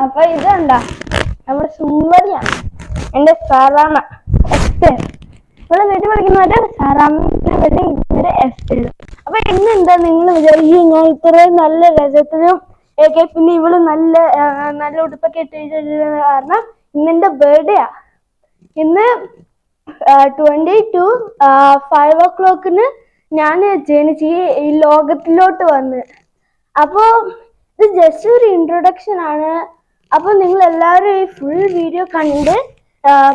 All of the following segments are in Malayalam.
അപ്പൊ ഇതുണ്ടാ നമ്മുടെ സുന്ദരിയാണ് എന്റെ സാറാമ്മ എസ്റ്റേർ. ഇവിടെ വീട്ടിൽ പഠിക്കുന്നവരെ സാറാമ്മ എസ്റ്റേർ. അപ്പൊ ഇന്നെന്താ നിങ്ങൾ വിചാരിക്കും ഞാൻ ഇത്രയും നല്ല രസത്തിലും ഒക്കെ പിന്നെ ഇവള് നല്ല നല്ല ഉടുപ്പൊക്കെ ഇട്ടിട്ട് കാരണം ഇന്നെന്റെ ബർത്ത്ഡേ ആ. ഇന്ന് 22 5 o'clock ഞാൻ ജനിച്ച് ഈ ലോകത്തിലോട്ട് വന്ന്. അപ്പോ ഇത് ജസ്റ്റ് ഒരു ഇൻട്രൊഡക്ഷൻ ആണ്. അപ്പൊ നിങ്ങൾ എല്ലാവരും ഈ ഫുൾ വീഡിയോ കണ്ട്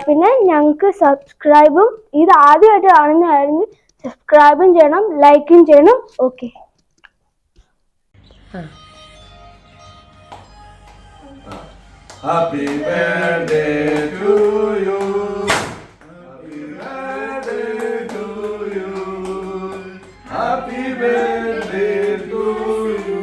പിന്നെ ഞങ്ങൾക്ക് സബ്സ്ക്രൈബും ഇത് ആദ്യമായിട്ട് കാണുന്നതായിരുന്നു സബ്സ്ക്രൈബും ചെയ്യണം, ലൈക്കും ചെയ്യണം. Okay. Happy birthday to you. Happy birthday to you. Happy birthday to you.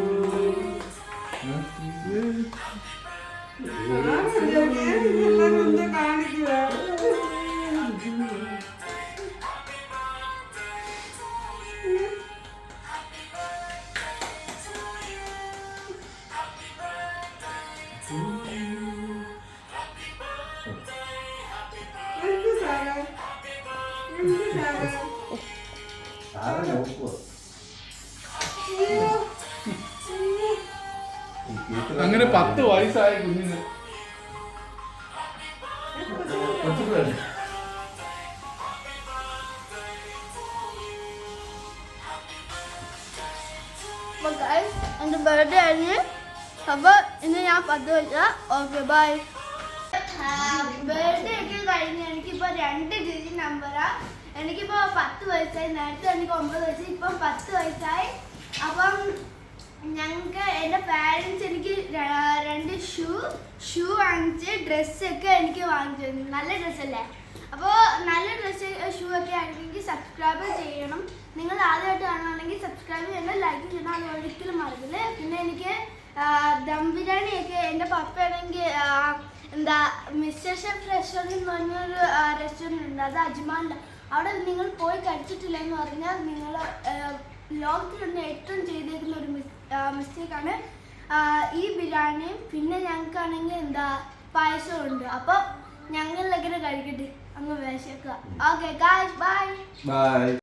അങ്ങനെ 10 വയസ്സായ കുഞ്ഞിന് എന്റെ ബർത്ത്ഡേ ആയിരുന്നു. അപ്പൊ ഇന്ന് ഞാൻ 10 വയസ്സാ. Okay bye. ബർത്ത്ഡേ ഒക്കെ കഴിഞ്ഞ് എനിക്കിപ്പോ 2 ഡിജിറ്റ് നമ്പറാ. എനിക്കിപ്പോ 10 വയസ്സായി. നേരത്തെ എനിക്ക് 9 വയസ്സ്, ഇപ്പം 10 വയസ്സായി. അപ്പം ഞങ്ങൾക്ക് എൻ്റെ പാരൻസ് എനിക്ക് 2 ഷൂ വാങ്ങിച്ച് ഡ്രസ്സൊക്കെ എനിക്ക് വാങ്ങിച്ചു തന്നു. നല്ല ഡ്രസ്സല്ലേ? അപ്പോൾ നല്ല ഡ്രസ്സ് ഷൂ ഒക്കെ ആണെങ്കിൽ സബ്സ്ക്രൈബ് ചെയ്യണം. നിങ്ങൾ ആദ്യമായിട്ട് കാണുകയാണെങ്കിൽ സബ്സ്ക്രൈബ് ചെയ്യണം, ലൈക്ക് ചെയ്യണം. അത് ഒരിക്കലും മറക്കില്ല. പിന്നെ എനിക്ക് ദം ബിരിയാണിയൊക്കെ എൻ്റെ പപ്പയാണെങ്കിൽ എന്താ മിസ്റ്റർ ഷെഫ് റെസ്റ്റോറൻറ്റ് എന്ന് പറഞ്ഞൊരു റെസ്റ്റോറൻറ്റ് ഉണ്ട്, അത് അജ്മാനിൽ. അവിടെ നിങ്ങൾ പോയി കഴിച്ചിട്ടില്ല എന്ന് പറഞ്ഞാൽ നിങ്ങൾ ലോകത്തിലുള്ള ഏറ്റവും ചെയ്തേക്കുന്ന ഒരു മിസ്റ്റേക്കാണ് ഈ ബിരിയാണിയും. പിന്നെ ഞങ്ങൾക്കാണെങ്കിൽ എന്താ പായസവും ഉണ്ട്. അപ്പോൾ ഞങ്ങളിലെങ്ങനെ കഴിക്കട്ടെ അങ്ങ് വിശക്കുക. Okay guys, by.